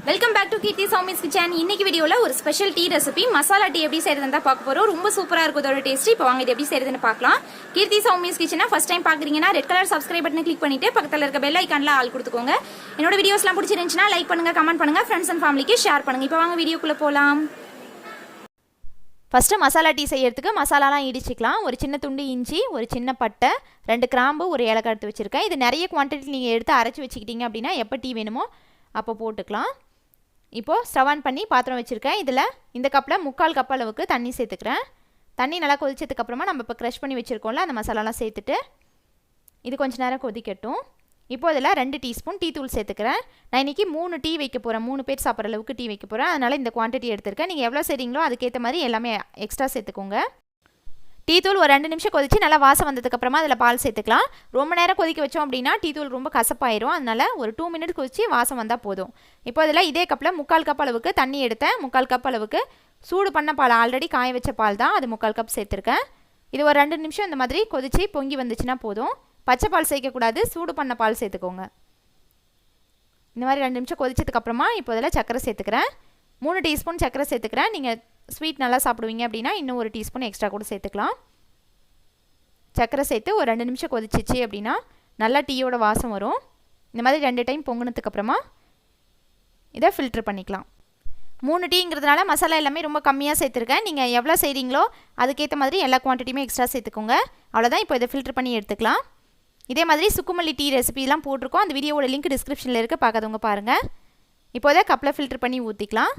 Welcome back to Keerthi Sowmi's kitchen. இன்னைக்கு வீடியோவில் ஒரு special tea recipe masala tea எப்படி செய்யறதுன்னு தான் பார்க்க போகிறோம். ரொம்ப சூப்பராக இருக்கும் இதோட டேஸ்ட். இப்போ வாங்க இது எப்படி செய்யறதுன்னு பார்க்கலாம். கீர்த்தி சௌமிஸ் கிச்சனை ஃபர்ஸ்ட் டைம் பார்க்குறீங்கன்னா ரெட் கலர் சப்ஸ்கிரைப் பட்டனை கிளிக் பண்ணிட்டு பக்கத்தில் இருக்க பெல் ஐக்கானில் ஆள் கொடுத்துக்கோங்க. என்னோட வீடியோஸ்லாம் பிடிச்சிருந்துச்சுன்னா லைக் பண்ணுங்க, கமெண்ட் பண்ணுங்க, ஃப்ரெண்ட்ஸ் அண்ட் ஃபேமிலிக்கு ஷேர் பண்ணுங்க. இப்போ வாங்க வீடியோக்குள்ளே போகலாம். ஃபஸ்ட்டு மசாலா டீ செய்யறதுக்கு மசாலாலாம் இடிச்சிக்கலாம். ஒரு சின்ன துண்டு இஞ்சி, ஒரு சின்ன பட்டை, 2 கிராம்பு, ஒரு ஏலக்காய் எடுத்து வச்சுருக்கேன். இது நிறைய குவான்டிட்டி நீங்கள் எடுத்து அரைச்சி வச்சுக்கிட்டீங்க அப்படின்னா எப்போ டீ வேணுமோ அப்போ போட்டுக்கலாம். இப்போது ஸ்டவ் ஆன் பண்ணி பாத்திரம் வச்சுருக்கேன். இதில் இந்த கப்பில் 3/4 கப் அளவுக்கு தண்ணி சேர்த்துக்கிறேன். தண்ணி நல்லா கொதிச்சதுக்கப்புறமா நம்ம இப்போ க்ரஷ் பண்ணி வச்சுருக்கோம்ல அந்த மசாலாலாம் சேர்த்துட்டு இது கொஞ்சம் நேரம் கொதிக்கட்டும். இப்போது இதில் 2 டீஸ்பூன் டீ தூள் சேர்த்துக்கிறேன். நான் இன்றைக்கி 3 டீ வைக்க போகிறேன். 3 பேர் சாப்பிட்ற அளவுக்கு டீ வைக்க போகிறேன். அதனால் இந்த குவான்டிட்டி எடுத்திருக்கேன். நீங்கள் எவ்வளோ செய்கிறீங்களோ அதுக்கேற்ற மாதிரி எல்லாமே எக்ஸ்ட்ரா சேர்த்துக்கோங்க. டீ தூள் ஒரு 2 நிமிஷம் கொதிச்சு நல்லா வாசம் வந்ததுக்கப்புறமா அதில் பால் சேர்த்துக்கலாம். ரொம்ப நேரம் கொதிக்க வச்சோம் அப்படின்னா டீ தூள் ரொம்ப கசப்பாயிரும். அதனால் ஒரு 2 மினிட் கொதிச்சு வாசம் வந்தால் போதும். இப்போ அதில் இதே கப்பில் 3/4 கப் அளவுக்கு தண்ணி எடுத்தேன். 3/4 கப் அளவுக்கு சூடு பண்ண பால், ஆல்ரெடி காய வச்ச பால் தான், அது 3/4 கப் சேர்த்துருக்கேன். இது ஒரு 2 நிமிஷம் இந்த மாதிரி கொதிச்சு பொங்கி வந்துச்சுன்னா போதும். பச்சை பால் சேர்க்கக்கூடாது, சூடு பண்ண பால் சேர்த்துக்கோங்க. இந்த மாதிரி 2 நிமிஷம் கொதிச்சதுக்கப்புறமா இப்போ அதில் சர்க்கரை சேர்த்துக்கிறேன். 3 டீஸ்பூன் சர்க்கரை சேர்த்துக்கிறேன். நீங்கள் ஸ்வீட் நல்லா சாப்பிடுவீங்க அப்படின்னா இன்னும் ஒரு டீஸ்பூன் எக்ஸ்ட்ரா கூட சேர்த்துக்கலாம். சர்க்கரை சேர்த்து ஒரு 2 நிமிஷம் கொதிச்சிச்சு அப்படின்னா நல்லா டீயோட வாசம் வரும். இந்த மாதிரி 2 டைம் பொங்கினதுக்கப்புறமா இதை ஃபில்ட்ரு பண்ணிக்கலாம். 3 டீங்கிறதுனால மசாலா எல்லாமே ரொம்ப கம்மியாக சேர்த்துருக்கேன். நீங்கள் எவ்வளோ செய்கிறீங்களோ அதுக்கேற்ற மாதிரி எல்லா குவான்டிட்டியுமே எக்ஸ்ட்ரா சேர்த்துக்கோங்க. அவ்வளோதான். இப்போ இதை ஃபில்ட்ரு பண்ணி எடுத்துக்கலாம். இதே மாதிரி சுக்குமல்லி டீ ரெசிபிலாம் போட்டிருக்கோம். அந்த வீடியோவோட லிங்க் டிஸ்கிரிப்ஷனில் இருக்க, பார்க்காதவங்க பாருங்கள். இப்போதை கப்பில் ஃபில்ட்ரு பண்ணி ஊற்றிக்கலாம்.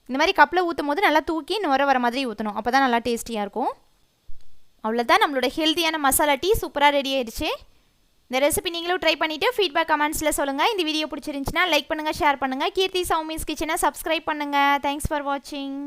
இந்த மாதிரி கப்பில் ஊற்றும் போது நல்லா தூக்கி நுர வர மாதிரி ஊற்றணும். அப்போ தான் நல்லா டேஸ்டியாக இருக்கும். அவ்வளோதான், நம்மளோட ஹெல்த்தியான மசாலா டீ சூப்பராக ரெடி ஆயிடுச்சு. இந்த ரெசிபி நீங்களும் ட்ரை பண்ணிவிட்டு ஃபீட்பேக் கமெண்ட்ஸில் சொல்லுங்கள். இந்த வீடியோ பிடிச்சிருந்துச்சுன்னா லைக் பண்ணுங்கள், ஷேர் பண்ணுங்கள். கீர்த்தி சௌமிஸ் கிச்சனை சப்ஸ்கிரைப் பண்ணுங்கள். தேங்க்ஸ் ஃபார் வாட்சிங்.